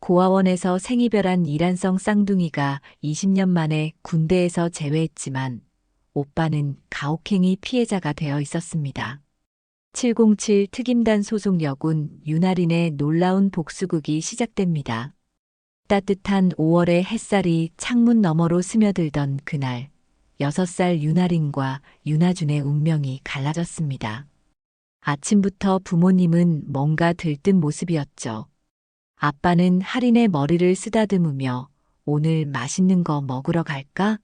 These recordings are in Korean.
고아원에서 생이별한 이란성 쌍둥이가 20년 만에 군대에서 제외했지만 오빠는 가혹행위 피해자가 되어 있었습니다. 707 특임단 소속 여군 윤아린의 놀라운 복수극이 시작됩니다. 따뜻한 5월의 햇살이 창문 너머로 스며들던 그날, 6살 윤아린과 윤아준의 운명이 갈라졌습니다. 아침부터 부모님은 뭔가 들뜬 모습이었죠. 아빠는 할인의 머리를 쓰다듬으며 오늘 맛있는 거 먹으러 갈까?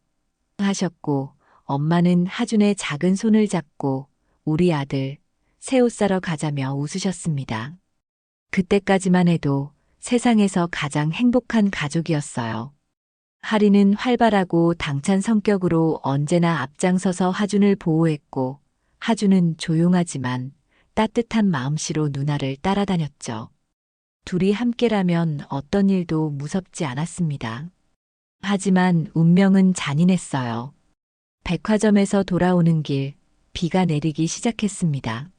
하셨고, 엄마는 하준의 작은 손을 잡고 우리 아들, 새 옷 사러 가자며 웃으셨습니다. 그때까지만 해도 세상에서 가장 행복한 가족이었어요. 하리는 활발하고 당찬 성격으로 언제나 앞장서서 하준을 보호했고, 하준은 조용하지만 따뜻한 마음씨로 누나를 따라다녔죠. 둘이 함께라면 어떤 일도 무섭지 않았습니다. 하지만 운명은 잔인했어요. 백화점에서 돌아오는 길, 비가 내리기 시작했습니다.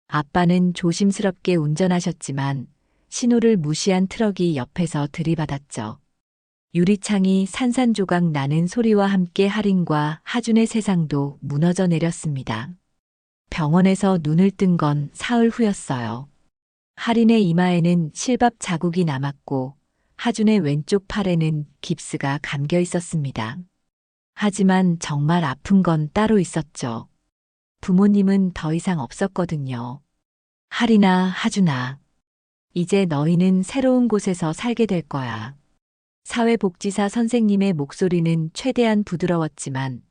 아빠는 조심스럽게 운전하셨지만 신호를 무시한 트럭이 옆에서 들이받았죠. 유리창이 산산조각 나는 소리와 함께 할인과 하준의 세상도 무너져 내렸습니다. 병원에서 눈을 뜬 건 사흘 후였어요. 할인의 이마에는 실밥 자국이 남았고 하준의 왼쪽 팔에는 깁스가 감겨 있었습니다. 하지만 정말 아픈 건 따로 있었죠. 부모님은 더 이상 없었거든요. 할인아, 하준아. 이제 너희는 새로운 곳에서 살게 될 거야. 사회복지사 선생님의 목소리는 최대한 부드러웠지만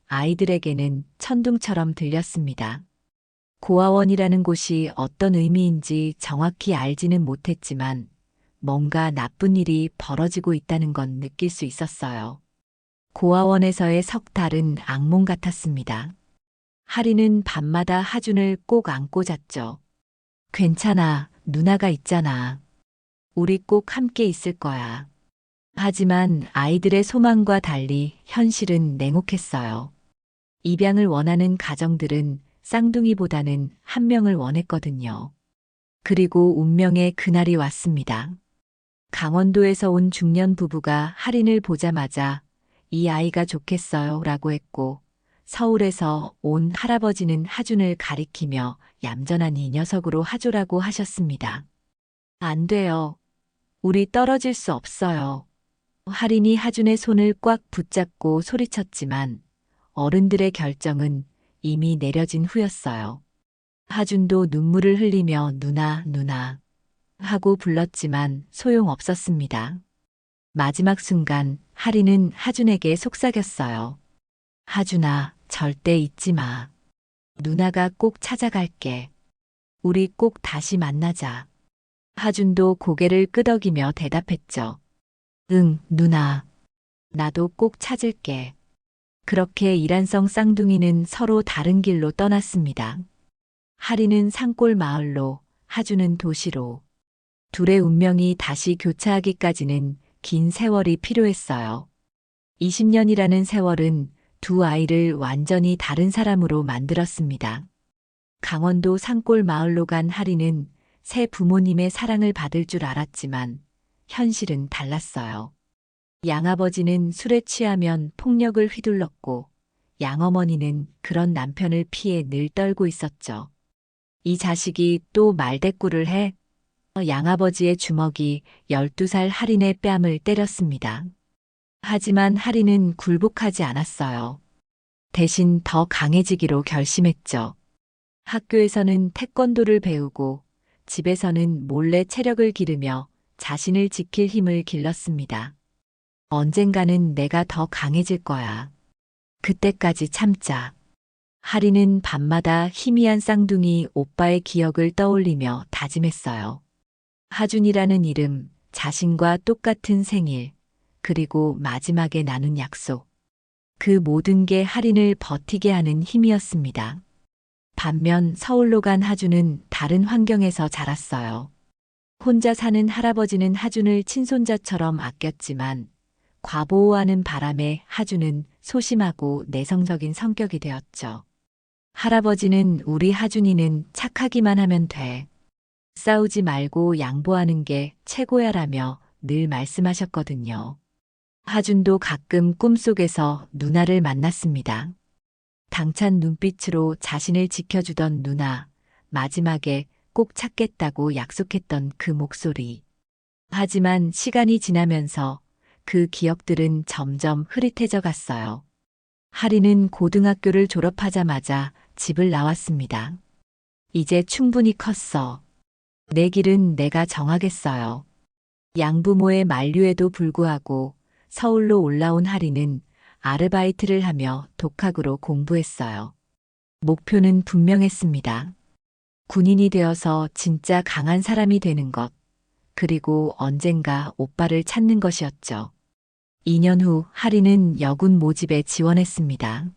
아이들에게는 천둥처럼 들렸습니다. 고아원이라는 곳이 어떤 의미인지 정확히 알지는 못했지만 뭔가 나쁜 일이 벌어지고 있다는 건 느낄 수 있었어요. 고아원에서의 석 달은 악몽 같았습니다. 하리는 밤마다 하준을 꼭 안고 잤죠. 괜찮아, 누나가 있잖아. 우리 꼭 함께 있을 거야. 하지만 아이들의 소망과 달리 현실은 냉혹했어요. 입양을 원하는 가정들은 쌍둥이보다는 한 명을 원했거든요. 그리고 운명의 그날이 왔습니다. 강원도에서 온 중년 부부가 할인을 보자마자 이 아이가 좋겠어요 라고 했고, 서울에서 온 할아버지는 하준을 가리키며 얌전한 이 녀석으로 하조라고 하셨습니다. 안 돼요. 우리 떨어질 수 없어요. 할인이 하준의 손을 꽉 붙잡고 소리쳤지만 어른들의 결정은 이미 내려진 후였어요. 하준도 눈물을 흘리며 누나, 누나 하고 불렀지만 소용없었습니다. 마지막 순간 할인은 하준에게 속삭였어요. 하준아, 절대 잊지 마. 누나가 꼭 찾아갈게. 우리 꼭 다시 만나자. 하준도 고개를 끄덕이며 대답했죠. 응, 누나. 나도 꼭 찾을게. 그렇게 이란성 쌍둥이는 서로 다른 길로 떠났습니다. 하리는 산골 마을로, 하준은 도시로. 둘의 운명이 다시 교차하기까지는 긴 세월이 필요했어요. 20년이라는 세월은 두 아이를 완전히 다른 사람으로 만들었습니다. 강원도 산골 마을로 간 하리는 새 부모님의 사랑을 받을 줄 알았지만 현실은 달랐어요. 양아버지는 술에 취하면 폭력을 휘둘렀고 양어머니는 그런 남편을 피해 늘 떨고 있었죠. 이 자식이 또 말대꾸를 해? 양아버지의 주먹이 12살 할인의 뺨을 때렸습니다. 하지만 할인은 굴복하지 않았어요. 대신 더 강해지기로 결심했죠. 학교에서는 태권도를 배우고 집에서는 몰래 체력을 기르며 자신을 지킬 힘을 길렀습니다. 언젠가는 내가 더 강해질 거야. 그때까지 참자. 하리는 밤마다 희미한 쌍둥이 오빠의 기억을 떠올리며 다짐했어요. 하준이라는 이름, 자신과 똑같은 생일, 그리고 마지막에 나눈 약속. 그 모든 게 하린을 버티게 하는 힘이었습니다. 반면 서울로 간 하준은 다른 환경에서 자랐어요. 혼자 사는 할아버지는 하준을 친손자처럼 아꼈지만 과보호하는 바람에 하준은 소심하고 내성적인 성격이 되었죠. 할아버지는 우리 하준이는 착하기만 하면 돼. 싸우지 말고 양보하는 게 최고야라며 늘 말씀하셨거든요. 하준도 가끔 꿈속에서 누나를 만났습니다. 당찬 눈빛으로 자신을 지켜주던 누나, 마지막에 꼭 찾겠다고 약속했던 그 목소리. 하지만 시간이 지나면서 그 기억들은 점점 흐릿해져 갔어요. 하리는 고등학교를 졸업하자마자 집을 나왔습니다. 이제 충분히 컸어. 내 길은 내가 정하겠어요. 양부모의 만류에도 불구하고 서울로 올라온 하리는 아르바이트를 하며 독학으로 공부했어요. 목표는 분명했습니다. 군인이 되어서 진짜 강한 사람이 되는 것, 그리고 언젠가 오빠를 찾는 것이었죠. 2년 후 하리는 여군 모집에 지원했습니다.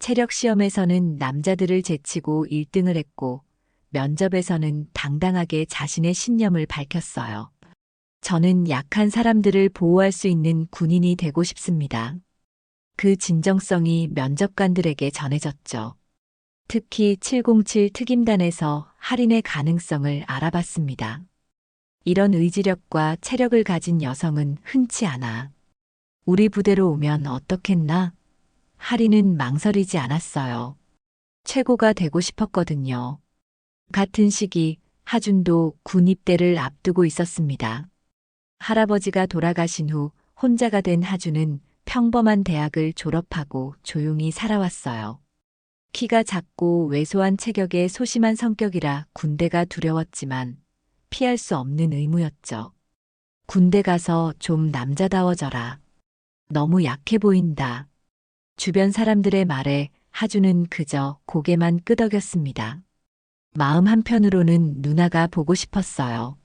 체력 시험에서는 남자들을 제치고 1등을 했고, 면접에서는 당당하게 자신의 신념을 밝혔어요. 저는 약한 사람들을 보호할 수 있는 군인이 되고 싶습니다. 그 진정성이 면접관들에게 전해졌죠. 특히 707 특임단에서 할인의 가능성을 알아봤습니다. 이런 의지력과 체력을 가진 여성은 흔치 않아. 우리 부대로 오면 어떻겠나? 할인은 망설이지 않았어요. 최고가 되고 싶었거든요. 같은 시기 하준도 군 입대를 앞두고 있었습니다. 할아버지가 돌아가신 후 혼자가 된 하준은 평범한 대학을 졸업하고 조용히 살아왔어요. 키가 작고 왜소한 체격의 소심한 성격이라 군대가 두려웠지만 피할 수 없는 의무였죠. 군대 가서 좀 남자다워져라. 너무 약해 보인다. 주변 사람들의 말에 하준은 그저 고개만 끄덕였습니다. 마음 한편으로는 누나가 보고 싶었어요.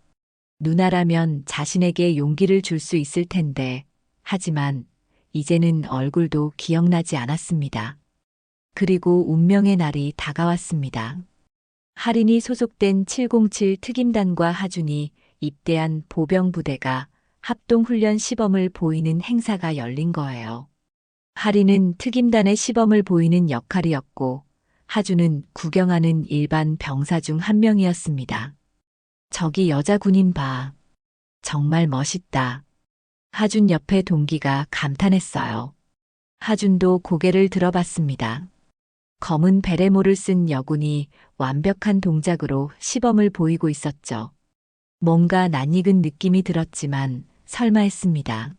누나라면 자신에게 용기를 줄 수 있을 텐데, 하지만 이제는 얼굴도 기억나지 않았습니다. 그리고 운명의 날이 다가왔습니다. 할인이 소속된 707 특임단과 하준이 입대한 보병부대가 합동훈련 시범을 보이는 행사가 열린 거예요. 할인은 특임단의 시범을 보이는 역할이었고, 하준은 구경하는 일반 병사 중 한 명이었습니다. 저기 여자 군인 봐. 정말 멋있다. 하준 옆에 동기가 감탄했어요. 하준도 고개를 들어봤습니다. 검은 베레모를 쓴 여군이 완벽한 동작으로 시범을 보이고 있었죠. 뭔가 낯익은 느낌이 들었지만 설마 했습니다.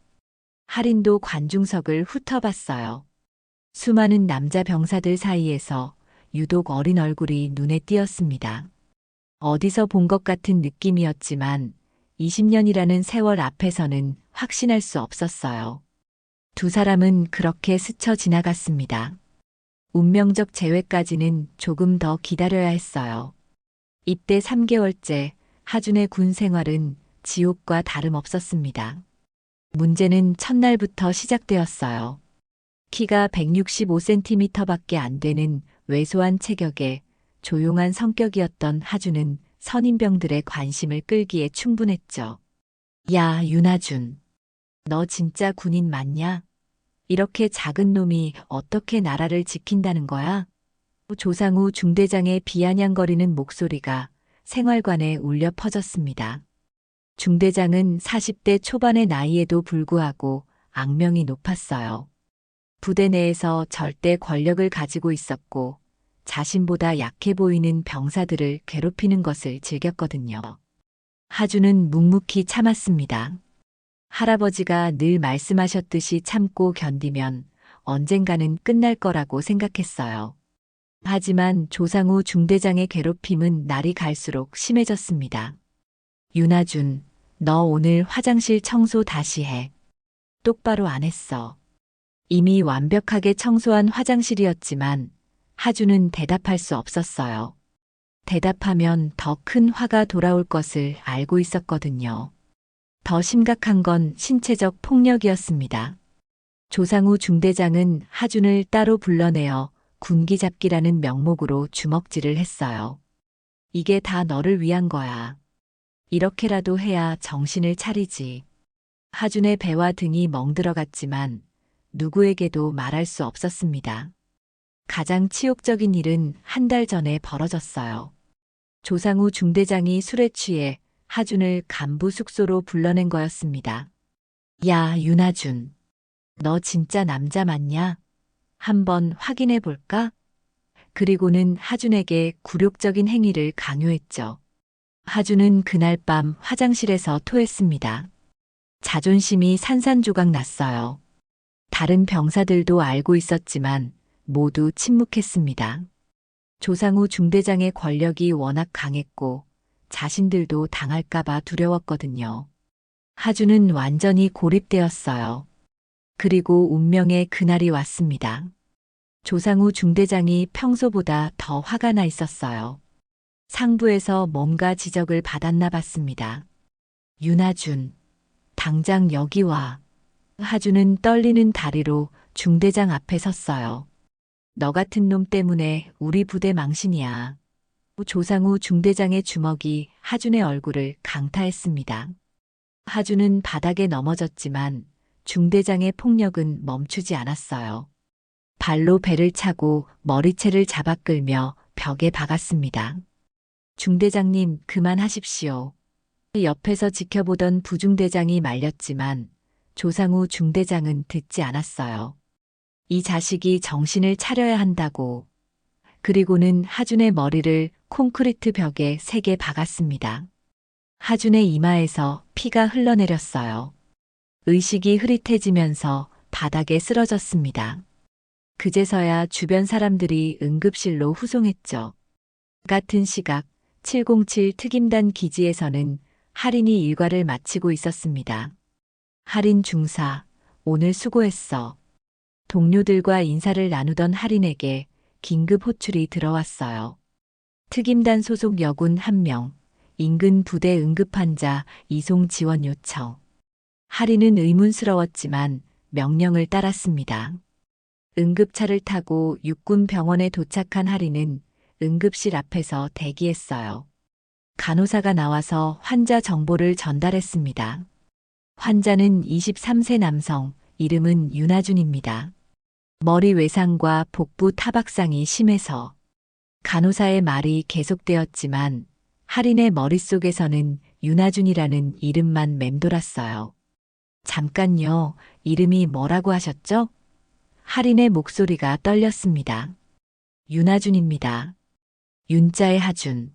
할인도 관중석을 훑어봤어요. 수많은 남자 병사들 사이에서 유독 어린 얼굴이 눈에 띄었습니다. 어디서 본 것 같은 느낌이었지만 20년이라는 세월 앞에서는 확신할 수 없었어요. 두 사람은 그렇게 스쳐 지나갔습니다. 운명적 재회까지는 조금 더 기다려야 했어요. 입대 3개월째 하준의 군 생활은 지옥과 다름없었습니다. 문제는 첫날부터 시작되었어요. 키가 165cm밖에 안 되는 왜소한 체격에 조용한 성격이었던 하준은 선임병들의 관심을 끌기에 충분했죠. 야, 윤하준. 너 진짜 군인 맞냐? 이렇게 작은 놈이 어떻게 나라를 지킨다는 거야? 조상우 중대장의 비아냥거리는 목소리가 생활관에 울려 퍼졌습니다. 중대장은 40대 초반의 나이에도 불구하고 악명이 높았어요. 부대 내에서 절대 권력을 가지고 있었고 자신보다 약해 보이는 병사들을 괴롭히는 것을 즐겼거든요. 하준은 묵묵히 참았습니다. 할아버지가 늘 말씀하셨듯이 참고 견디면 언젠가는 끝날 거라고 생각했어요. 하지만 조상우 중대장의 괴롭힘은 날이 갈수록 심해졌습니다. 윤하준, 너 오늘 화장실 청소 다시 해. 똑바로 안 했어. 이미 완벽하게 청소한 화장실이었지만 하준은 대답할 수 없었어요. 대답하면 더 큰 화가 돌아올 것을 알고 있었거든요. 더 심각한 건 신체적 폭력이었습니다. 조상우 중대장은 하준을 따로 불러내어 군기잡기라는 명목으로 주먹질을 했어요. 이게 다 너를 위한 거야. 이렇게라도 해야 정신을 차리지. 하준의 배와 등이 멍들어갔지만 누구에게도 말할 수 없었습니다. 가장 치욕적인 일은 한 달 전에 벌어졌어요. 조상우 중대장이 술에 취해 하준을 간부 숙소로 불러낸 거였습니다. 야, 윤하준. 너 진짜 남자 맞냐? 한번 확인해 볼까? 그리고는 하준에게 굴욕적인 행위를 강요했죠. 하준은 그날 밤 화장실에서 토했습니다. 자존심이 산산조각 났어요. 다른 병사들도 알고 있었지만 모두 침묵했습니다. 조상우 중대장의 권력이 워낙 강했고 자신들도 당할까봐 두려웠거든요. 하준은 완전히 고립되었어요. 그리고 운명의 그날이 왔습니다. 조상우 중대장이 평소보다 더 화가 나 있었어요. 상부에서 뭔가 지적을 받았나 봤습니다. 윤하준, 당장 여기 와. 하준은 떨리는 다리로 중대장 앞에 섰어요. 너 같은 놈 때문에 우리 부대 망신이야. 조상우 중대장의 주먹이 하준의 얼굴을 강타했습니다. 하준은 바닥에 넘어졌지만 중대장의 폭력은 멈추지 않았어요. 발로 배를 차고 머리채를 잡아 끌며 벽에 박았습니다. 중대장님, 그만하십시오. 옆에서 지켜보던 부중대장이 말렸지만 조상우 중대장은 듣지 않았어요. 이 자식이 정신을 차려야 한다고. 그리고는 하준의 머리를 콘크리트 벽에 세게 박았습니다. 하준의 이마에서 피가 흘러내렸어요. 의식이 흐릿해지면서 바닥에 쓰러졌습니다. 그제서야 주변 사람들이 응급실로 후송했죠. 같은 시각 707 특임단 기지에서는 할인이 일과를 마치고 있었습니다. 할인 중사, 오늘 수고했어. 동료들과 인사를 나누던 할인에게 긴급 호출이 들어왔어요. 특임단 소속 여군 1명, 인근 부대 응급환자 이송 지원 요청. 할인은 의문스러웠지만 명령을 따랐습니다. 응급차를 타고 육군 병원에 도착한 할인은 응급실 앞에서 대기했어요. 간호사가 나와서 환자 정보를 전달했습니다. 환자는 23세 남성, 이름은 윤하준입니다. 머리 외상과 복부 타박상이 심해서 간호사의 말이 계속되었지만 할인의 머릿속에서는 윤하준이라는 이름만 맴돌았어요. 잠깐요, 이름이 뭐라고 하셨죠? 할인의 목소리가 떨렸습니다. 윤하준입니다. 윤자의 하준.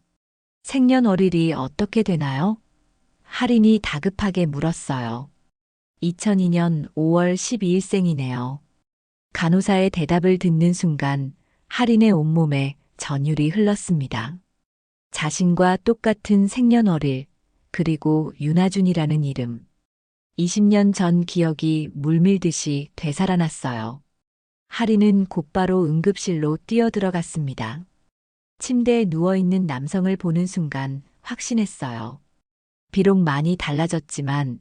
생년월일이 어떻게 되나요? 할인이 다급하게 물었어요. 2002년 5월 12일생이네요. 간호사의 대답을 듣는 순간 할인의 온몸에 전율이 흘렀습니다. 자신과 똑같은 생년월일, 그리고 윤하준이라는 이름. 20년 전 기억이 물밀듯이 되살아났어요. 할인은 곧바로 응급실로 뛰어들어갔습니다. 침대에 누워있는 남성을 보는 순간 확신했어요. 비록 많이 달라졌지만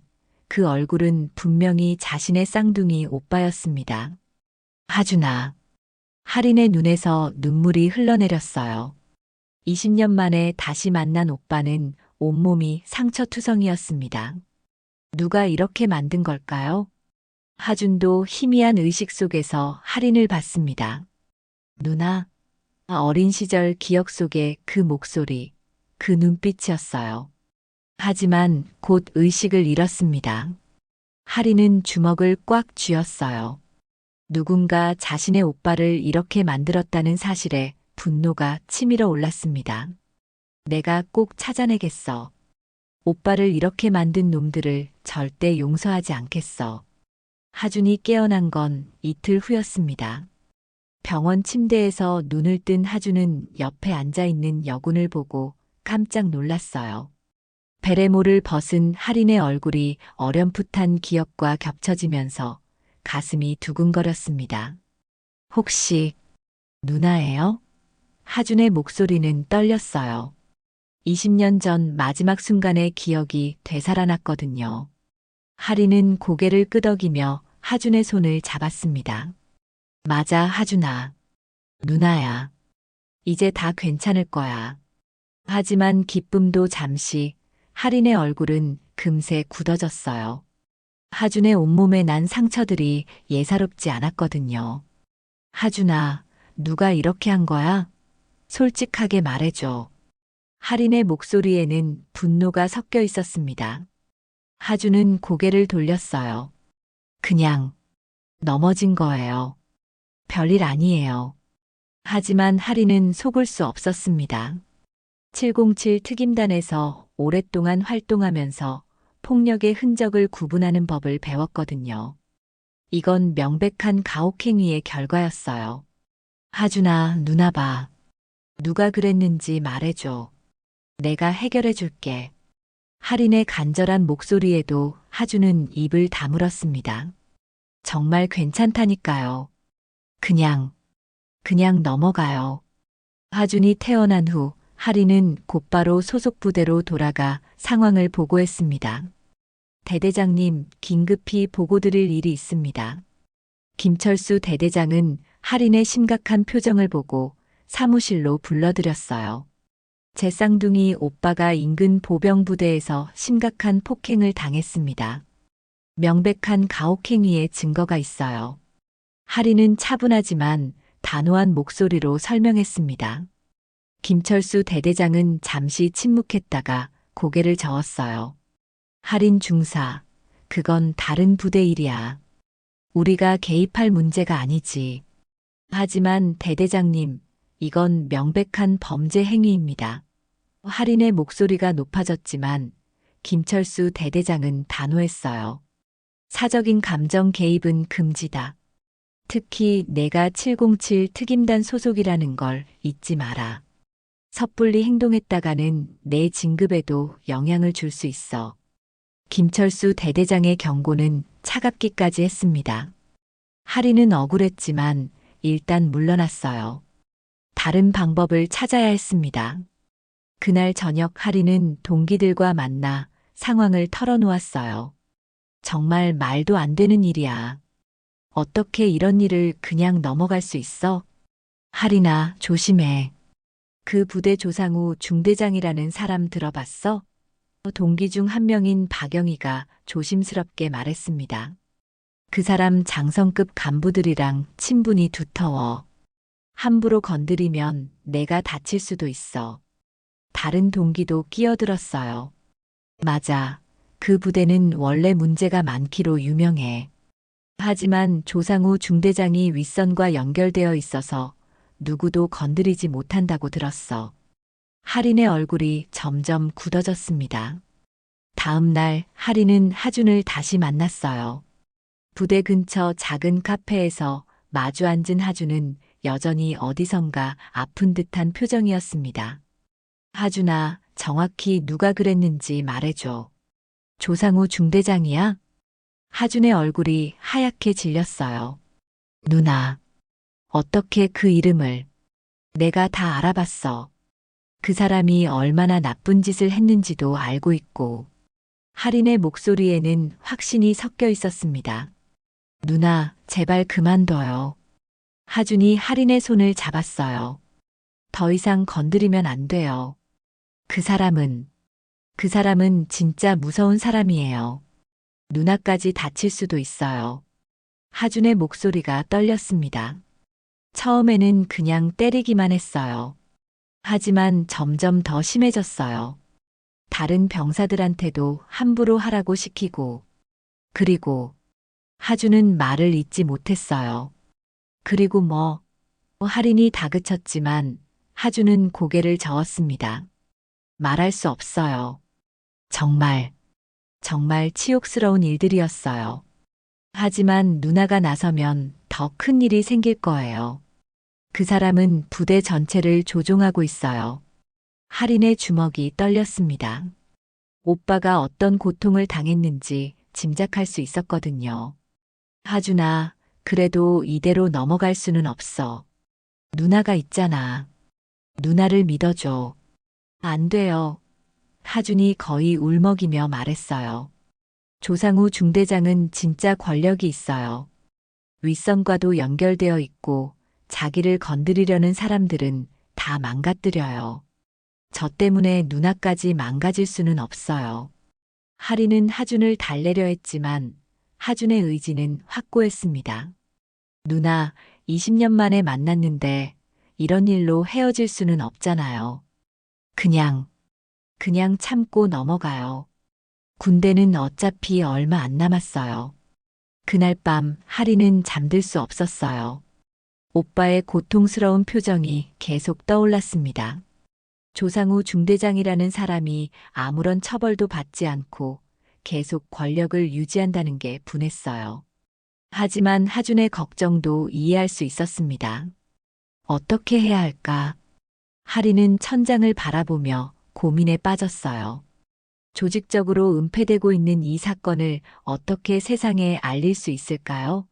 그 얼굴은 분명히 자신의 쌍둥이 오빠였습니다. 하준아. 할인의 눈에서 눈물이 흘러내렸어요. 20년 만에 다시 만난 오빠는 온몸이 상처투성이었습니다. 누가 이렇게 만든 걸까요? 하준도 희미한 의식 속에서 할인을 봤습니다. 누나, 어린 시절 기억 속의 그 목소리, 그 눈빛이었어요. 하지만 곧 의식을 잃었습니다. 할인은 주먹을 꽉 쥐었어요. 누군가 자신의 오빠를 이렇게 만들었다는 사실에 분노가 치밀어 올랐습니다. 내가 꼭 찾아내겠어. 오빠를 이렇게 만든 놈들을 절대 용서하지 않겠어. 하준이 깨어난 건 이틀 후였습니다. 병원 침대에서 눈을 뜬 하준은 옆에 앉아있는 여군을 보고 깜짝 놀랐어요. 베레모를 벗은 할인의 얼굴이 어렴풋한 기억과 겹쳐지면서 가슴이 두근거렸습니다. 혹시 누나예요? 하준의 목소리는 떨렸어요. 20년 전 마지막 순간의 기억이 되살아났거든요. 할인은 고개를 끄덕이며 하준의 손을 잡았습니다. 맞아, 하준아. 누나야. 이제 다 괜찮을 거야. 하지만 기쁨도 잠시, 할인의 얼굴은 금세 굳어졌어요. 하준의 온몸에 난 상처들이 예사롭지 않았거든요. 하준아, 누가 이렇게 한 거야? 솔직하게 말해줘. 할인의 목소리에는 분노가 섞여 있었습니다. 하준은 고개를 돌렸어요. 그냥 넘어진 거예요. 별일 아니에요. 하지만 할인은 속을 수 없었습니다. 707 특임단에서 오랫동안 활동하면서 폭력의 흔적을 구분하는 법을 배웠거든요. 이건 명백한 가혹행위의 결과였어요. 하준아, 누나 봐. 누가 그랬는지 말해줘. 내가 해결해 줄게. 할인의 간절한 목소리에도 하준은 입을 다물었습니다. 정말 괜찮다니까요. 그냥 넘어가요. 하준이 태어난 후 할인은 곧바로 소속 부대로 돌아가 상황을 보고했습니다. 대대장님, 긴급히 보고드릴 일이 있습니다. 김철수 대대장은 할인의 심각한 표정을 보고 사무실로 불러들였어요. 제 쌍둥이 오빠가 인근 보병부대에서 심각한 폭행을 당했습니다. 명백한 가혹행위의 증거가 있어요. 할인은 차분하지만 단호한 목소리로 설명했습니다. 김철수 대대장은 잠시 침묵했다가 고개를 저었어요. 할인 중사, 그건 다른 부대 일이야. 우리가 개입할 문제가 아니지. 하지만 대대장님, 이건 명백한 범죄 행위입니다. 할인의 목소리가 높아졌지만 김철수 대대장은 단호했어요. 사적인 감정 개입은 금지다. 특히 내가 707 특임단 소속이라는 걸 잊지 마라. 섣불리 행동했다가는 내 진급에도 영향을 줄 수 있어. 김철수 대대장의 경고는 차갑기까지 했습니다. 할인은 억울했지만 일단 물러났어요. 다른 방법을 찾아야 했습니다. 그날 저녁 할인은 동기들과 만나 상황을 털어놓았어요. 정말 말도 안 되는 일이야. 어떻게 이런 일을 그냥 넘어갈 수 있어? 할인아, 조심해. 그 부대 조상우 중대장이라는 사람 들어봤어? 동기 중 한 명인 박영희가 조심스럽게 말했습니다. 그 사람 장성급 간부들이랑 친분이 두터워. 함부로 건드리면 내가 다칠 수도 있어. 다른 동기도 끼어들었어요. 맞아. 그 부대는 원래 문제가 많기로 유명해. 하지만 조상우 중대장이 윗선과 연결되어 있어서 누구도 건드리지 못한다고 들었어. 할인의 얼굴이 점점 굳어졌습니다. 다음 날 할인은 하준을 다시 만났어요. 부대 근처 작은 카페에서 마주 앉은 하준은 여전히 어디선가 아픈 듯한 표정이었습니다. 하준아, 정확히 누가 그랬는지 말해줘. 조상우 중대장이야? 하준의 얼굴이 하얗게 질렸어요. 누나, 어떻게 그 이름을? 내가 다 알아봤어. 그 사람이 얼마나 나쁜 짓을 했는지도 알고 있고. 할인의 목소리에는 확신이 섞여 있었습니다. 누나, 제발 그만둬요. 하준이 할인의 손을 잡았어요. 더 이상 건드리면 안 돼요. 그 사람은 진짜 무서운 사람이에요. 누나까지 다칠 수도 있어요. 하준의 목소리가 떨렸습니다. 처음에는 그냥 때리기만 했어요. 하지만 점점 더 심해졌어요. 다른 병사들한테도 함부로 하라고 시키고, 그리고 하준은 말을 잇지 못했어요. 그리고 할인이 다그쳤지만 하준은 고개를 저었습니다. 말할 수 없어요. 정말 치욕스러운 일들이었어요. 하지만 누나가 나서면 더 큰 일이 생길 거예요. 그 사람은 부대 전체를 조종하고 있어요. 할인의 주먹이 떨렸습니다. 오빠가 어떤 고통을 당했는지 짐작할 수 있었거든요. 하준아, 그래도 이대로 넘어갈 수는 없어. 누나가 있잖아. 누나를 믿어줘. 안 돼요. 하준이 거의 울먹이며 말했어요. 조상우 중대장은 진짜 권력이 있어요. 윗선과도 연결되어 있고 자기를 건드리려는 사람들은 다 망가뜨려요. 저 때문에 누나까지 망가질 수는 없어요. 할인은 하준을 달래려 했지만 하준의 의지는 확고했습니다. 누나, 20년 만에 만났는데 이런 일로 헤어질 수는 없잖아요. 그냥 그냥 참고 넘어가요. 군대는 어차피 얼마 안 남았어요. 그날 밤 하리는 잠들 수 없었어요. 오빠의 고통스러운 표정이 계속 떠올랐습니다. 조상우 중대장이라는 사람이 아무런 처벌도 받지 않고 계속 권력을 유지한다는 게 분했어요. 하지만 하준의 걱정도 이해할 수 있었습니다. 어떻게 해야 할까? 하리는 천장을 바라보며 고민에 빠졌어요. 조직적으로 은폐되고 있는 이 사건을 어떻게 세상에 알릴 수 있을까요?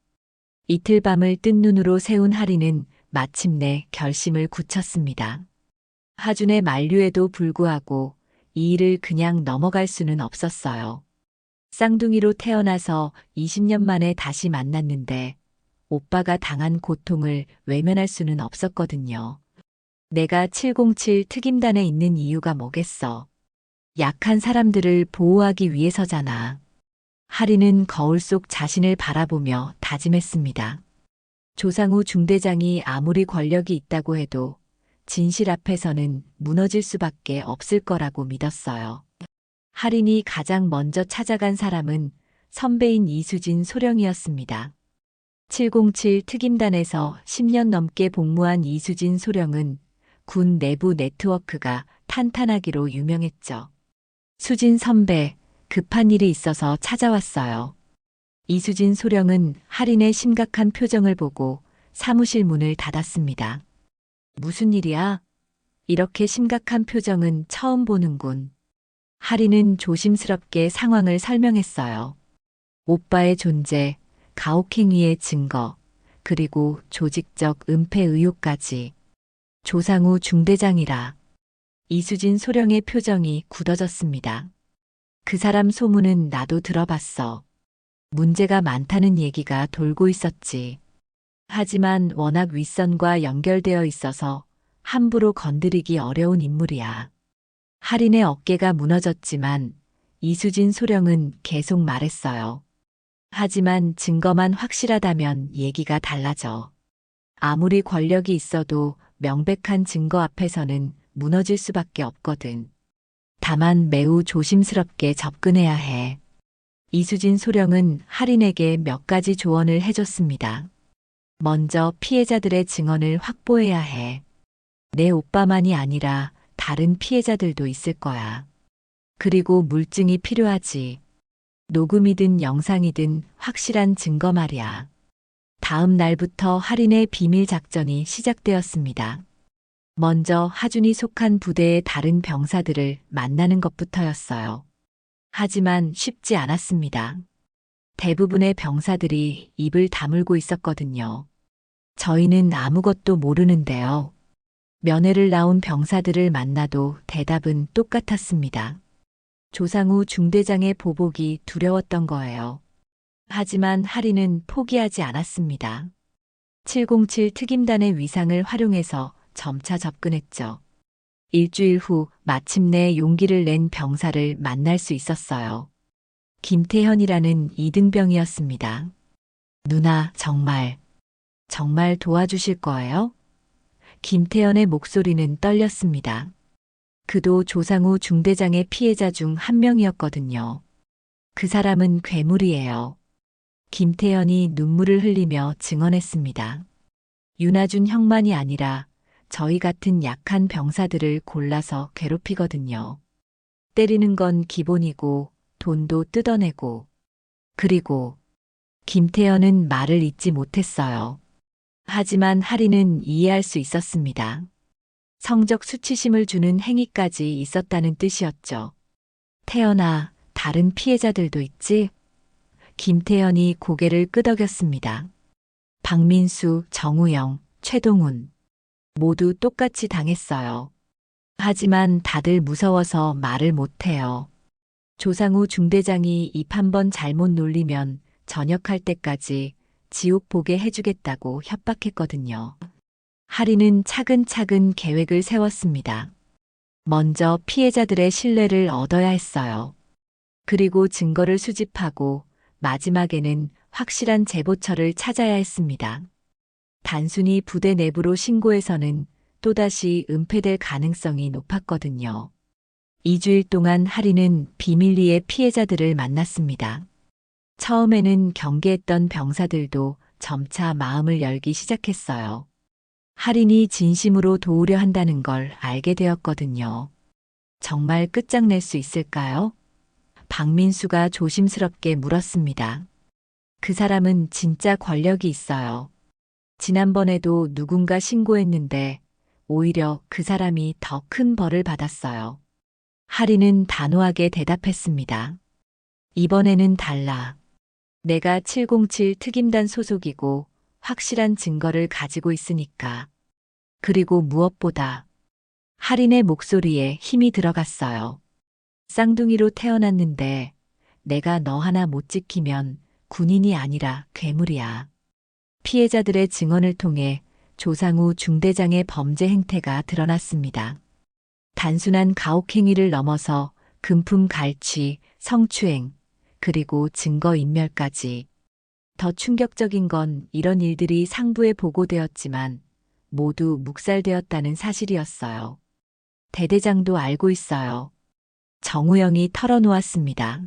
이틀 밤을 뜬 눈으로 세운 하리는 마침내 결심을 굳혔습니다. 하준의 만류에도 불구하고 이 일을 그냥 넘어갈 수는 없었어요. 쌍둥이로 태어나서 20년 만에 다시 만났는데 오빠가 당한 고통을 외면할 수는 없었거든요. 내가 707 특임단에 있는 이유가 뭐겠어? 약한 사람들을 보호하기 위해서잖아. 하리는 거울 속 자신을 바라보며 다짐했습니다. 조상우 중대장이 아무리 권력이 있다고 해도 진실 앞에서는 무너질 수밖에 없을 거라고 믿었어요. 하린이 가장 먼저 찾아간 사람은 선배인 이수진 소령이었습니다. 707 특임단에서 10년 넘게 복무한 이수진 소령은 군 내부 네트워크가 탄탄하기로 유명했죠. 수진 선배, 급한 일이 있어서 찾아왔어요. 이수진 소령은 하린의 심각한 표정을 보고 사무실 문을 닫았습니다. 무슨 일이야? 이렇게 심각한 표정은 처음 보는군. 하린은 조심스럽게 상황을 설명했어요. 오빠의 존재, 가혹행위의 증거, 그리고 조직적 은폐 의혹까지. 조상우 중대장이라. 이수진 소령의 표정이 굳어졌습니다. 그 사람 소문은 나도 들어봤어. 문제가 많다는 얘기가 돌고 있었지. 하지만 워낙 윗선과 연결되어 있어서 함부로 건드리기 어려운 인물이야. 하린의 어깨가 무너졌지만 이수진 소령은 계속 말했어요. 하지만 증거만 확실하다면 얘기가 달라져. 아무리 권력이 있어도 명백한 증거 앞에서는 무너질 수밖에 없거든. 다만 매우 조심스럽게 접근해야 해. 이수진 소령은 하린에게 몇 가지 조언을 해줬습니다. 먼저 피해자들의 증언을 확보해야 해. 내 오빠만이 아니라 다른 피해자들도 있을 거야. 그리고 물증이 필요하지. 녹음이든 영상이든 확실한 증거 말이야. 다음 날부터 하린의 비밀 작전이 시작되었습니다. 먼저 하준이 속한 부대의 다른 병사들을 만나는 것부터였어요. 하지만 쉽지 않았습니다. 대부분의 병사들이 입을 다물고 있었거든요. 저희는 아무것도 모르는데요. 면회를 나온 병사들을 만나도 대답은 똑같았습니다. 조상우 중대장의 보복이 두려웠던 거예요. 하지만 하린은 포기하지 않았습니다. 707 특임단의 위상을 활용해서 점차 접근했죠. 일주일 후 마침내 용기를 낸 병사를 만날 수 있었어요. 김태현이라는 이등병이었습니다. 누나, 정말 도와주실 거예요? 김태현의 목소리는 떨렸습니다. 그도 조상우 중대장의 피해자 중 한 명이었거든요. 그 사람은 괴물이에요. 김태현이 눈물을 흘리며 증언했습니다. 윤아준 형만이 아니라 저희 같은 약한 병사들을 골라서 괴롭히거든요. 때리는 건 기본이고 돈도 뜯어내고. 그리고 김태현은 말을 잇지 못했어요. 하지만 하린은 이해할 수 있었습니다. 성적 수치심을 주는 행위까지 있었다는 뜻이었죠. 태연아, 다른 피해자들도 있지? 김태현이 고개를 끄덕였습니다. 박민수, 정우영, 최동훈. 모두 똑같이 당했어요. 하지만 다들 무서워서 말을 못해요. 조상우 중대장이 입 한 번 잘못 놀리면 전역할 때까지 지옥 보게 해주겠다고 협박했거든요. 하린은 차근차근 계획을 세웠습니다. 먼저 피해자들의 신뢰를 얻어야 했어요. 그리고 증거를 수집하고 마지막에는 확실한 제보처를 찾아야 했습니다. 단순히 부대 내부로 신고해서는 또다시 은폐될 가능성이 높았거든요. 2주일 동안 할인은 비밀리에 피해자들을 만났습니다. 처음에는 경계했던 병사들도 점차 마음을 열기 시작했어요. 할인이 진심으로 도우려 한다는 걸 알게 되었거든요. 정말 끝장낼 수 있을까요? 박민수가 조심스럽게 물었습니다. 그 사람은 진짜 권력이 있어요. 지난번에도 누군가 신고했는데 오히려 그 사람이 더 큰 벌을 받았어요. 할인은 단호하게 대답했습니다. 이번에는 달라. 내가 707 특임단 소속이고 확실한 증거를 가지고 있으니까. 그리고 무엇보다 할인의 목소리에 힘이 들어갔어요. 쌍둥이로 태어났는데 내가 너 하나 못 지키면 군인이 아니라 괴물이야. 피해자들의 증언을 통해 조상우 중대장의 범죄 행태가 드러났습니다. 단순한 가혹행위를 넘어서 금품 갈취, 성추행, 그리고 증거인멸까지. 더 충격적인 건 이런 일들이 상부에 보고되었지만 모두 묵살되었다는 사실이었어요. 대대장도 알고 있어요. 정우영이 털어놓았습니다.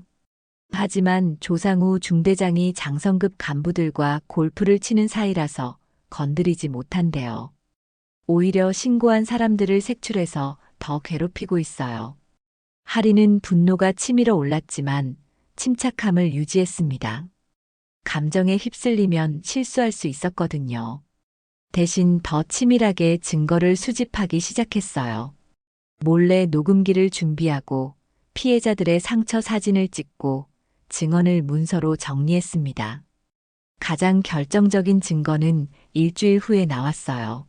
하지만 조상우 중대장이 장성급 간부들과 골프를 치는 사이라서 건드리지 못한대요. 오히려 신고한 사람들을 색출해서 더 괴롭히고 있어요. 할인은 분노가 치밀어 올랐지만 침착함을 유지했습니다. 감정에 휩쓸리면 실수할 수 있었거든요. 대신 더 치밀하게 증거를 수집하기 시작했어요. 몰래 녹음기를 준비하고 피해자들의 상처 사진을 찍고 증언을 문서로 정리했습니다. 가장 결정적인 증거는 일주일 후에 나왔어요.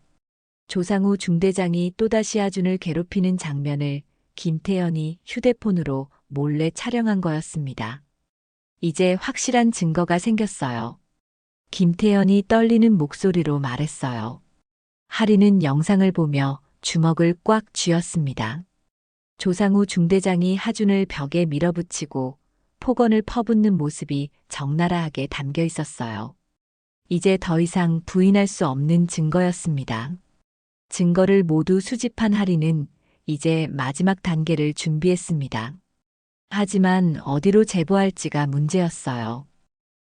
조상우 중대장이 또다시 하준을 괴롭히는 장면을 김태현이 휴대폰으로 몰래 촬영한 거였습니다. 이제 확실한 증거가 생겼어요. 김태현이 떨리는 목소리로 말했어요. 할인은 영상을 보며 주먹을 꽉 쥐었습니다. 조상우 중대장이 하준을 벽에 밀어붙이고 폭언을 퍼붓는 모습이 적나라하게 담겨 있었어요. 이제 더 이상 부인할 수 없는 증거였습니다. 증거를 모두 수집한 할인은 이제 마지막 단계를 준비했습니다. 하지만 어디로 제보할지가 문제였어요.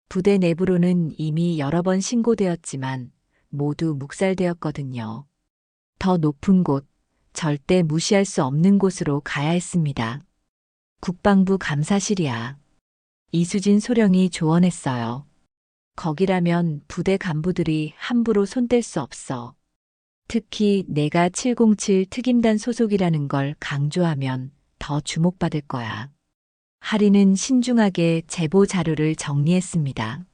부대 내부로는 이미 여러 번 신고되었지만 모두 묵살되었거든요. 더 높은 곳, 절대 무시할 수 없는 곳으로 가야 했습니다. 국방부 감사실이야. 이수진 소령이 조언했어요. 거기라면 부대 간부들이 함부로 손댈 수 없어. 특히 내가 707 특임단 소속이라는 걸 강조하면 더 주목받을 거야. 할인은 신중하게 제보 자료를 정리했습니다.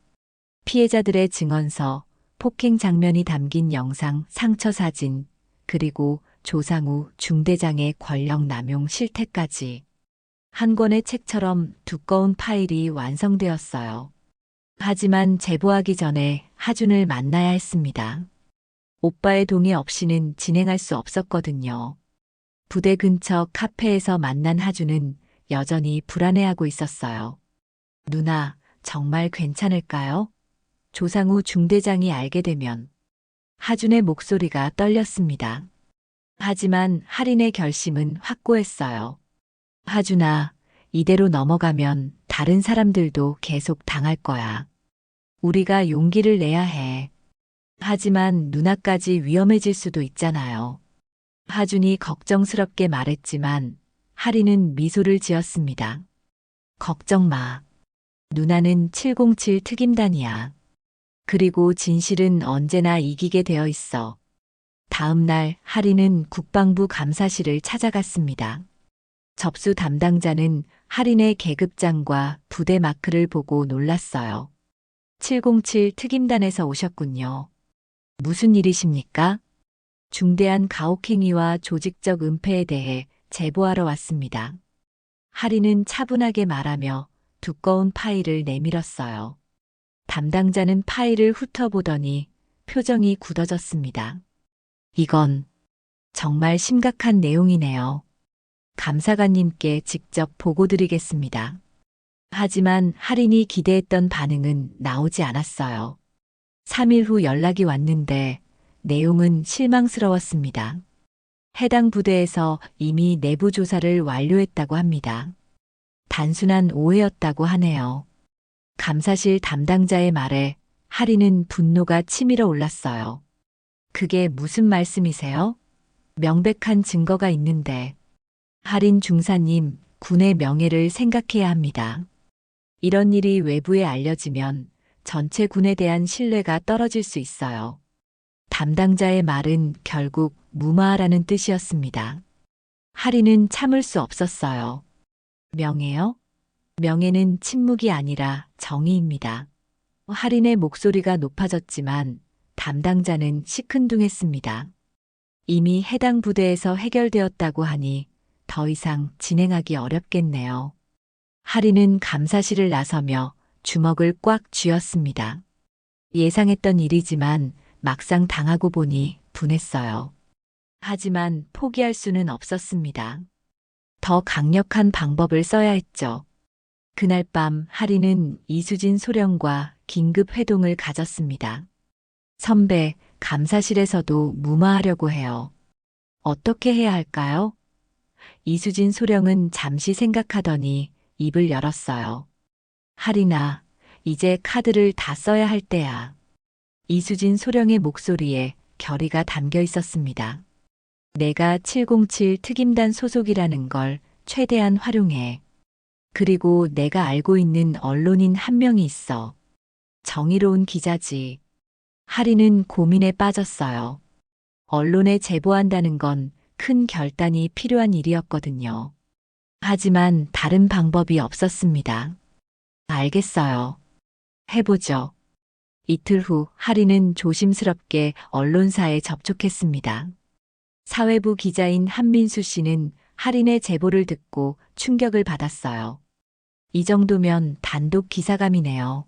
피해자들의 증언서, 폭행 장면이 담긴 영상, 상처 사진, 그리고 조상우 중대장의 권력 남용 실태까지. 한 권의 책처럼 두꺼운 파일이 완성되었어요. 하지만 제보하기 전에 하준을 만나야 했습니다. 오빠의 동의 없이는 진행할 수 없었거든요. 부대 근처 카페에서 만난 하준은 여전히 불안해하고 있었어요. 누나, 정말 괜찮을까요? 조상우 중대장이 알게 되면. 하준의 목소리가 떨렸습니다. 하지만 할인의 결심은 확고했어요. 하준아, 이대로 넘어가면 다른 사람들도 계속 당할 거야. 우리가 용기를 내야 해. 하지만 누나까지 위험해질 수도 있잖아요. 하준이 걱정스럽게 말했지만 할인은 미소를 지었습니다. 걱정 마. 누나는 707 특임단이야. 그리고 진실은 언제나 이기게 되어 있어. 다음 날 할인은 국방부 감사실을 찾아갔습니다. 접수 담당자는 할인의 계급장과 부대 마크를 보고 놀랐어요. 707 특임단에서 오셨군요. 무슨 일이십니까? 중대한 가혹행위와 조직적 은폐에 대해 제보하러 왔습니다. 할인은 차분하게 말하며 두꺼운 파일을 내밀었어요. 담당자는 파일을 훑어보더니 표정이 굳어졌습니다. 이건 정말 심각한 내용이네요. 감사관님께 직접 보고드리겠습니다. 하지만 할인이 기대했던 반응은 나오지 않았어요. 3일 후 연락이 왔는데 내용은 실망스러웠습니다. 해당 부대에서 이미 내부 조사를 완료했다고 합니다. 단순한 오해였다고 하네요. 감사실 담당자의 말에 하리는 분노가 치밀어 올랐어요. 그게 무슨 말씀이세요? 명백한 증거가 있는데. 하린 중사님, 군의 명예를 생각해야 합니다. 이런 일이 외부에 알려지면 전체 군에 대한 신뢰가 떨어질 수 있어요. 담당자의 말은 결국 무마하라는 뜻이었습니다. 하리는 참을 수 없었어요. 명예요? 명예는 침묵이 아니라 정의입니다. 하린의 목소리가 높아졌지만 담당자는 시큰둥했습니다. 이미 해당 부대에서 해결되었다고 하니 더 이상 진행하기 어렵겠네요. 하린은 감사실을 나서며 주먹을 꽉 쥐었습니다. 예상했던 일이지만 막상 당하고 보니 분했어요. 하지만 포기할 수는 없었습니다. 더 강력한 방법을 써야 했죠. 그날 밤 하린은 이수진 소령과 긴급 회동을 가졌습니다. 선배, 감사실에서도 무마하려고 해요. 어떻게 해야 할까요? 이수진 소령은 잠시 생각하더니 입을 열었어요. 하린아, 이제 카드를 다 써야 할 때야. 이수진 소령의 목소리에 결의가 담겨 있었습니다. 내가 707 특임단 소속이라는 걸 최대한 활용해. 그리고 내가 알고 있는 언론인 한 명이 있어. 정의로운 기자지. 하리는 고민에 빠졌어요. 언론에 제보한다는 건 큰 결단이 필요한 일이었거든요. 하지만 다른 방법이 없었습니다. 알겠어요. 해보죠. 이틀 후 하리는 조심스럽게 언론사에 접촉했습니다. 사회부 기자인 한민수 씨는 하린의 제보를 듣고 충격을 받았어요. 이 정도면 단독 기사감이네요.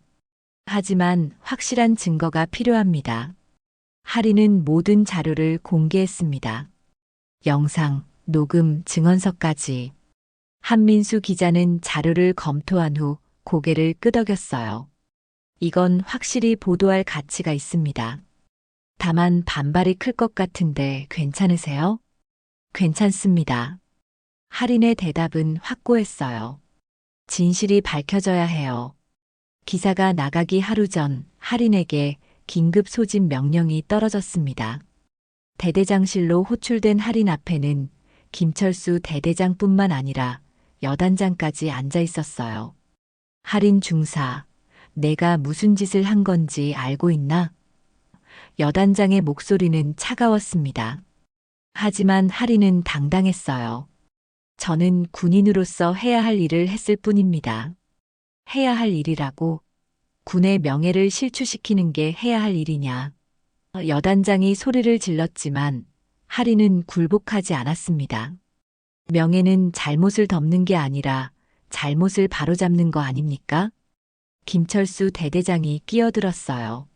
하지만 확실한 증거가 필요합니다. 하린은 모든 자료를 공개했습니다. 영상, 녹음, 증언서까지. 한민수 기자는 자료를 검토한 후 고개를 끄덕였어요. 이건 확실히 보도할 가치가 있습니다. 다만 반발이 클 것 같은데 괜찮으세요? 괜찮습니다. 하린의 대답은 확고했어요. 진실이 밝혀져야 해요. 기사가 나가기 하루 전 하린에게 긴급 소집 명령이 떨어졌습니다. 대대장실로 호출된 하린 앞에는 김철수 대대장뿐만 아니라 여단장까지 앉아 있었어요. 하린 중사, 내가 무슨 짓을 한 건지 알고 있나? 여단장의 목소리는 차가웠습니다. 하지만 하린은 당당했어요. 저는 군인으로서 해야 할 일을 했을 뿐입니다. 해야 할 일이라고? 군의 명예를 실추시키는 게 해야 할 일이냐? 여단장이 소리를 질렀지만 하린은 굴복하지 않았습니다. 명예는 잘못을 덮는 게 아니라 잘못을 바로잡는 거 아닙니까? 김철수 대대장이 끼어들었어요.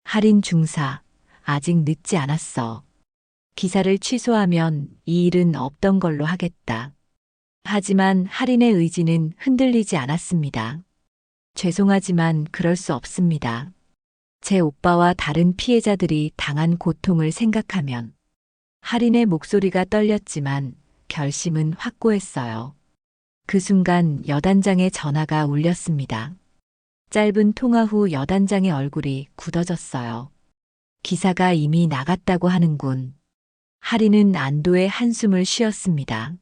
하린 중사, 아직 늦지 않았어. 기사를 취소하면 이 일은 없던 걸로 하겠다. 하지만 하린의 의지는 흔들리지 않았습니다. 죄송하지만 그럴 수 없습니다. 제 오빠와 다른 피해자들이 당한 고통을 생각하면. 하린의 목소리가 떨렸지만 결심은 확고했어요. 그 순간 여단장의 전화가 울렸습니다. 짧은 통화 후 여단장의 얼굴이 굳어졌어요. 기사가 이미 나갔다고 하는군. 하린은 안도의 한숨을 쉬었습니다.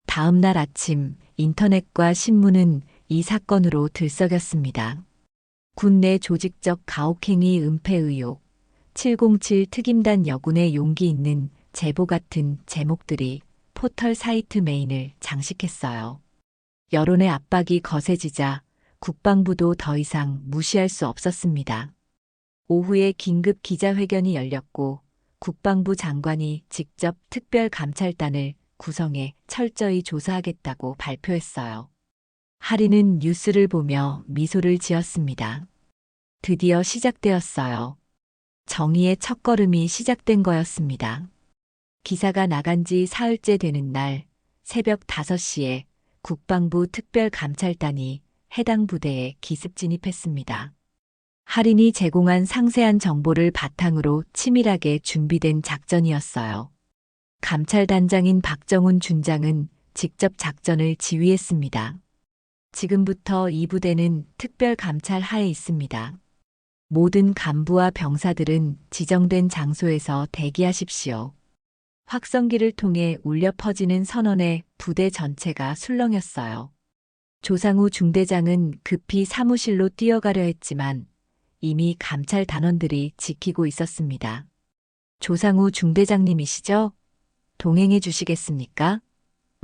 다음 날 아침 인터넷과 신문은 이 사건으로 들썩였습니다. 군내 조직적 가혹행위 은폐 의혹, 707 특임단 여군의 용기 있는 제보 같은 제목들이 포털 사이트 메인을 장식했어요. 여론의 압박이 거세지자 국방부도 더 이상 무시할 수 없었습니다. 오후에 긴급 기자회견이 열렸고 국방부 장관이 직접 특별감찰단을 구성해 철저히 조사하겠다고 발표했어요. 하린은 뉴스를 보며 미소를 지었습니다. 드디어 시작되었어요. 정의의 첫걸음이 시작된 거였습니다. 기사가 나간 지 사흘째 되는 날 새벽 5시에 국방부 특별감찰단이 해당 부대에 기습 진입했습니다. 하린이 제공한 상세한 정보를 바탕으로 치밀하게 준비된 작전이었어요. 감찰단장인 박정훈 준장은 직접 작전을 지휘했습니다. 지금부터 이 부대는 특별감찰 하에 있습니다. 모든 간부와 병사들은 지정된 장소에서 대기하십시오. 확성기를 통해 울려 퍼지는 선언에 부대 전체가 술렁였어요. 조상우 중대장은 급히 사무실로 뛰어가려 했지만 이미 감찰 단원들이 지키고 있었습니다. 조상우 중대장님이시죠? 동행해 주시겠습니까?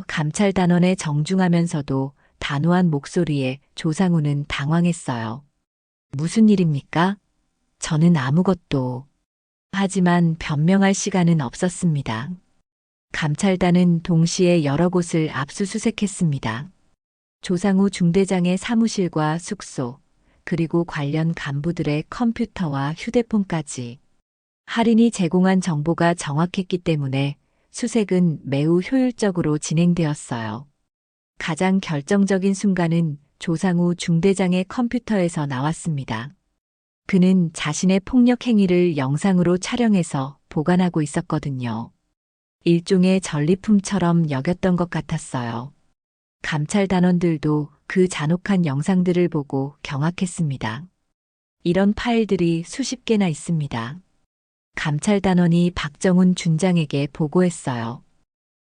감찰 단원에 정중하면서도 단호한 목소리에 조상우는 당황했어요. 무슨 일입니까? 저는 아무것도. 하지만 변명할 시간은 없었습니다. 감찰단은 동시에 여러 곳을 압수수색했습니다. 조상우 중대장의 사무실과 숙소, 그리고 관련 간부들의 컴퓨터와 휴대폰까지. 할인이 제공한 정보가 정확했기 때문에 수색은 매우 효율적으로 진행되었어요. 가장 결정적인 순간은 조상우 중대장의 컴퓨터에서 나왔습니다. 그는 자신의 폭력 행위를 영상으로 촬영해서 보관하고 있었거든요. 일종의 전리품처럼 여겼던 것 같았어요. 감찰 단원들도 그 잔혹한 영상들을 보고 경악했습니다. 이런 파일들이 수십 개나 있습니다. 감찰 단원이 박정훈 준장에게 보고했어요.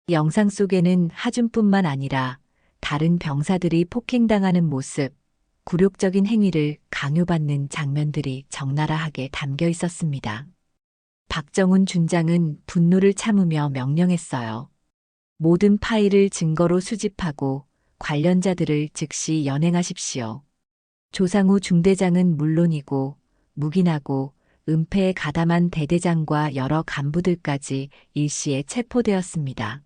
영상 속에는 하준뿐만 아니라 다른 병사들이 폭행당하는 모습, 굴욕적인 행위를 강요받는 장면들이 적나라하게 담겨 있었습니다. 박정훈 준장은 분노를 참으며 명령했어요. 모든 파일을 증거로 수집하고 관련자들을 즉시 연행하십시오. 조상우 중대장은 물론이고 묵인하고 은폐에 가담한 대대장과 여러 간부들까지 일시에 체포되었습니다.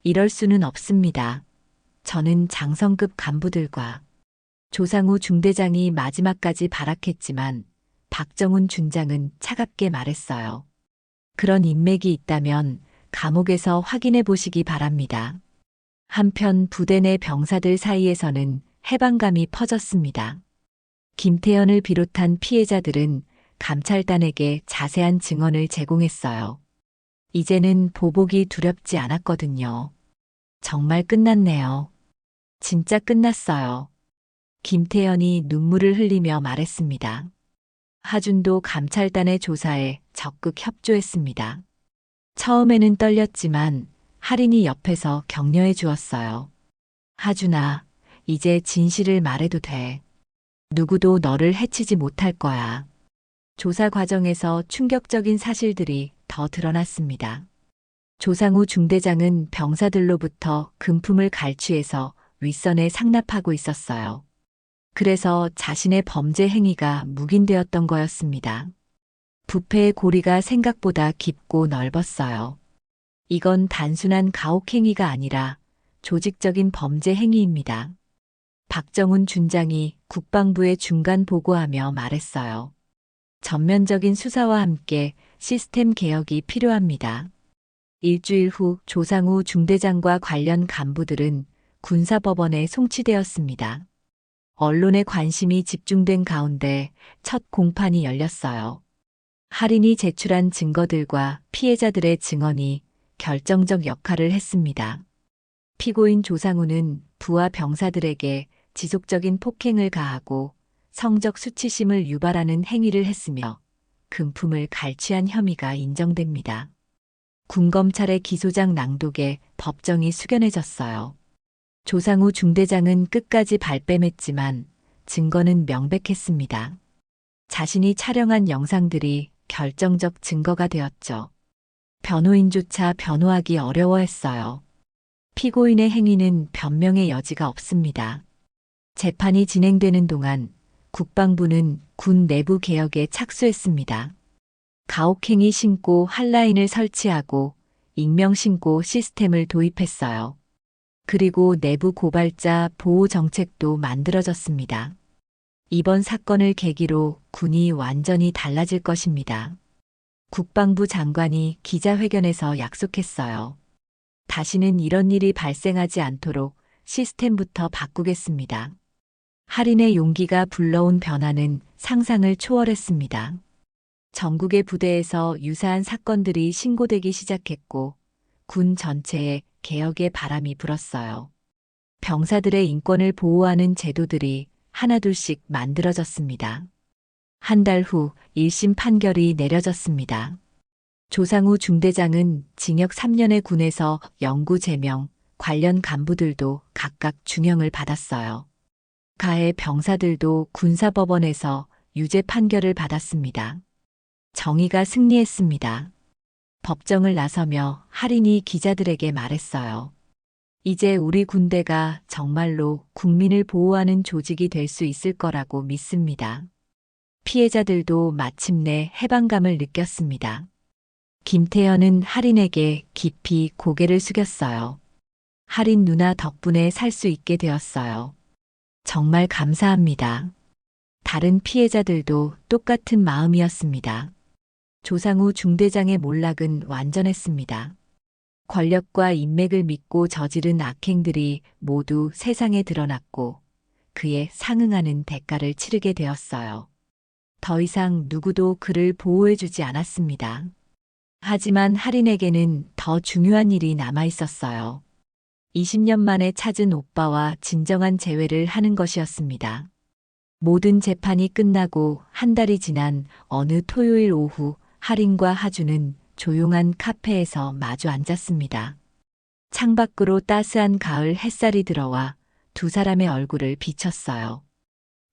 이럴 수는 없습니다. 저는 장성급 간부들과 조상우 중대장이 마지막까지 발악했지만 박정훈 준장은 차갑게 말했어요. 그런 인맥이 있다면 감옥에서 확인해 보시기 바랍니다. 한편 부대 내 병사들 사이에서는 해방감이 퍼졌습니다. 김태현을 비롯한 피해자들은 감찰단에게 자세한 증언을 제공했어요. 이제는 보복이 두렵지 않았거든요. 정말 끝났네요. 진짜 끝났어요. 김태현이 눈물을 흘리며 말했습니다. 하준도 감찰단의 조사에 적극 협조했습니다. 처음에는 떨렸지만 할인이 옆에서 격려해 주었어요. 하준아, 이제 진실을 말해도 돼. 누구도 너를 해치지 못할 거야. 조사 과정에서 충격적인 사실들이 더 드러났습니다. 조상우 중대장은 병사들로부터 금품을 갈취해서 윗선에 상납하고 있었어요. 그래서 자신의 범죄 행위가 묵인되었던 거였습니다. 부패의 고리가 생각보다 깊고 넓었어요. 이건 단순한 가혹행위가 아니라 조직적인 범죄 행위입니다. 박정훈 준장이 국방부에 중간 보고하며 말했어요. 전면적인 수사와 함께 시스템 개혁이 필요합니다. 일주일 후 조상우 중대장과 관련 간부들은 군사법원에 송치되었습니다. 언론의 관심이 집중된 가운데 첫 공판이 열렸어요. 할인이 제출한 증거들과 피해자들의 증언이 결정적 역할을 했습니다. 피고인 조상우는 부하 병사들에게 지속적인 폭행을 가하고 성적 수치심을 유발하는 행위를 했으며 금품을 갈취한 혐의가 인정됩니다. 군검찰의 기소장 낭독에 법정이 숙연해졌어요. 조상우 중대장은 끝까지 발뺌했지만 증거는 명백했습니다. 자신이 촬영한 영상들이 결정적 증거가 되었죠. 변호인조차 변호하기 어려워했어요. 피고인의 행위는 변명의 여지가 없습니다. 재판이 진행되는 동안 국방부는 군 내부 개혁에 착수했습니다. 가혹행위 신고 핫라인을 설치하고 익명 신고 시스템을 도입했어요. 그리고 내부 고발자 보호 정책도 만들어졌습니다. 이번 사건을 계기로 군이 완전히 달라질 것입니다. 국방부 장관이 기자회견에서 약속했어요. 다시는 이런 일이 발생하지 않도록 시스템부터 바꾸겠습니다. 할인의 용기가 불러온 변화는 상상을 초월했습니다. 전국의 부대에서 유사한 사건들이 신고되기 시작했고 군 전체에 개혁의 바람이 불었어요. 병사들의 인권을 보호하는 제도들이 하나둘씩 만들어졌습니다. 한 달 후 1심 판결이 내려졌습니다. 조상우 중대장은 징역 3년의 군에서 영구 제명, 관련 간부들도 각각 중형을 받았어요. 가해 병사들도 군사법원에서 유죄 판결을 받았습니다. 정의가 승리했습니다. 법정을 나서며 할인이 기자들에게 말했어요. 이제 우리 군대가 정말로 국민을 보호하는 조직이 될 수 있을 거라고 믿습니다. 피해자들도 마침내 해방감을 느꼈습니다. 김태현은 할인에게 깊이 고개를 숙였어요. 할인 누나 덕분에 살 수 있게 되었어요. 정말 감사합니다. 다른 피해자들도 똑같은 마음이었습니다. 조상우 중대장의 몰락은 완전했습니다. 권력과 인맥을 믿고 저지른 악행들이 모두 세상에 드러났고 그에 상응하는 대가를 치르게 되었어요. 더 이상 누구도 그를 보호해주지 않았습니다. 하지만 할인에게는 더 중요한 일이 남아 있었어요. 20년 만에 찾은 오빠와 진정한 재회를 하는 것이었습니다. 모든 재판이 끝나고 한 달이 지난 어느 토요일 오후 할인과 하주는 조용한 카페에서 마주 앉았습니다. 창밖으로 따스한 가을 햇살이 들어와 두 사람의 얼굴을 비쳤어요.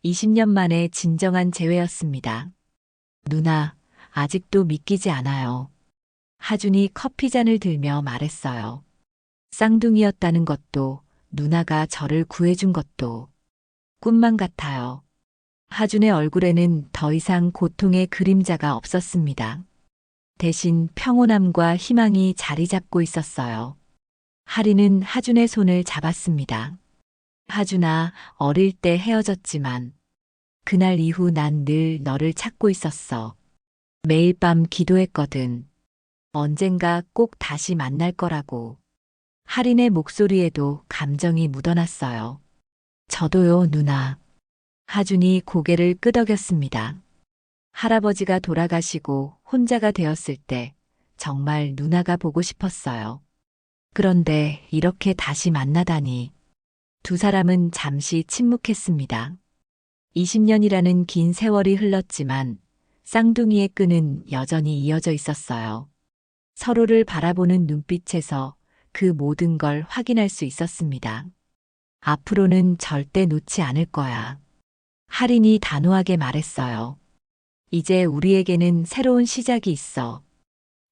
20년 만에 진정한 재회였습니다. 누나, 아직도 믿기지 않아요. 하준이 커피잔을 들며 말했어요. 쌍둥이였다는 것도 누나가 저를 구해준 것도 꿈만 같아요. 하준의 얼굴에는 더 이상 고통의 그림자가 없었습니다. 대신 평온함과 희망이 자리 잡고 있었어요. 하리는 하준의 손을 잡았습니다. 하준아, 어릴 때 헤어졌지만 그날 이후 난 늘 너를 찾고 있었어. 매일 밤 기도했거든. 언젠가 꼭 다시 만날 거라고. 할인의 목소리에도 감정이 묻어났어요. 저도요, 누나. 하준이 고개를 끄덕였습니다. 할아버지가 돌아가시고 혼자가 되었을 때 정말 누나가 보고 싶었어요. 그런데 이렇게 다시 만나다니. 두 사람은 잠시 침묵했습니다. 20년이라는 긴 세월이 흘렀지만 쌍둥이의 끈은 여전히 이어져 있었어요. 서로를 바라보는 눈빛에서 그 모든 걸 확인할 수 있었습니다. 앞으로는 절대 놓지 않을 거야. 할인이 단호하게 말했어요. 이제 우리에게는 새로운 시작이 있어.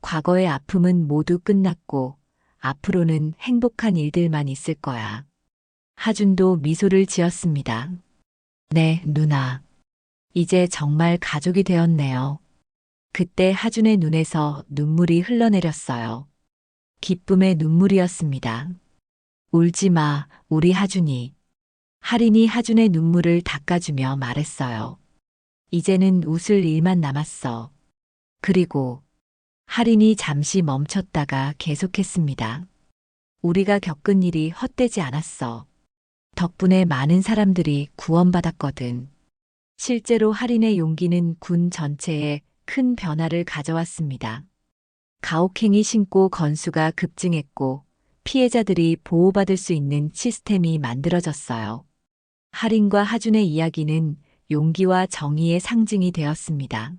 과거의 아픔은 모두 끝났고 앞으로는 행복한 일들만 있을 거야. 하준도 미소를 지었습니다. 네, 누나. 이제 정말 가족이 되었네요. 그때 하준의 눈에서 눈물이 흘러내렸어요. 기쁨의 눈물이었습니다. 울지 마, 우리 하준이. 할인이 하준의 눈물을 닦아주며 말했어요. 이제는 웃을 일만 남았어. 그리고 할인이 잠시 멈췄다가 계속했습니다. 우리가 겪은 일이 헛되지 않았어. 덕분에 많은 사람들이 구원받았거든. 실제로 할인의 용기는 군 전체에 큰 변화를 가져왔습니다. 가혹행위 신고 건수가 급증했고 피해자들이 보호받을 수 있는 시스템이 만들어졌어요. 할인과 하준의 이야기는 용기와 정의의 상징이 되었습니다.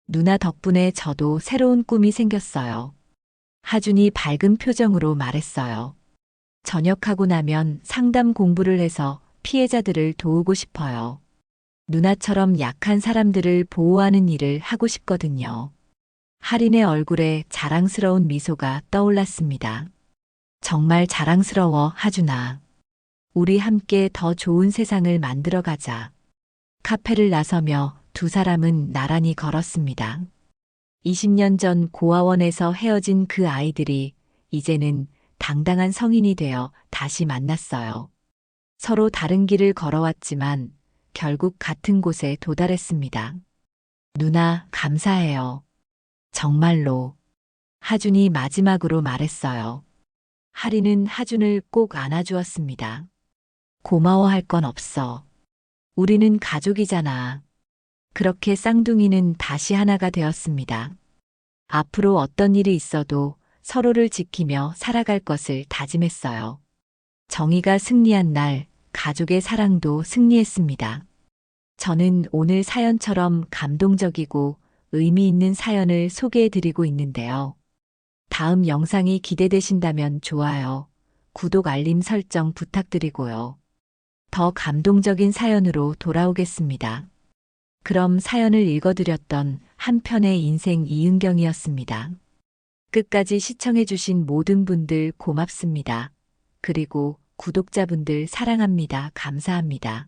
누나 덕분에 저도 새로운 꿈이 생겼어요. 하준이 밝은 표정으로 말했어요. 전역하고 나면 상담 공부를 해서 피해자들을 도우고 싶어요. 누나처럼 약한 사람들을 보호하는 일을 하고 싶거든요. 할인의 얼굴에 자랑스러운 미소가 떠올랐습니다. 정말 자랑스러워, 하준아. 우리 함께 더 좋은 세상을 만들어 가자. 카페를 나서며 두 사람은 나란히 걸었습니다. 20년 전 고아원에서 헤어진 그 아이들이 이제는 당당한 성인이 되어 다시 만났어요. 서로 다른 길을 걸어왔지만 결국 같은 곳에 도달했습니다. 누나, 감사해요. 정말로. 하준이 마지막으로 말했어요. 할인은 하준을 꼭 안아주었습니다. 고마워할 건 없어. 우리는 가족이잖아. 그렇게 쌍둥이는 다시 하나가 되었습니다. 앞으로 어떤 일이 있어도 서로를 지키며 살아갈 것을 다짐했어요. 정의가 승리한 날, 가족의 사랑도 승리했습니다. 저는 오늘 사연처럼 감동적이고 의미 있는 사연을 소개해 드리고 있는데요. 다음 영상이 기대되신다면 좋아요, 구독 알림 설정 부탁드리고요. 더 감동적인 사연으로 돌아오겠습니다. 그럼 사연을 읽어드렸던 한편의 인생 이은경이었습니다. 끝까지 시청해주신 모든 분들 고맙습니다. 그리고 구독자분들 사랑합니다. 감사합니다.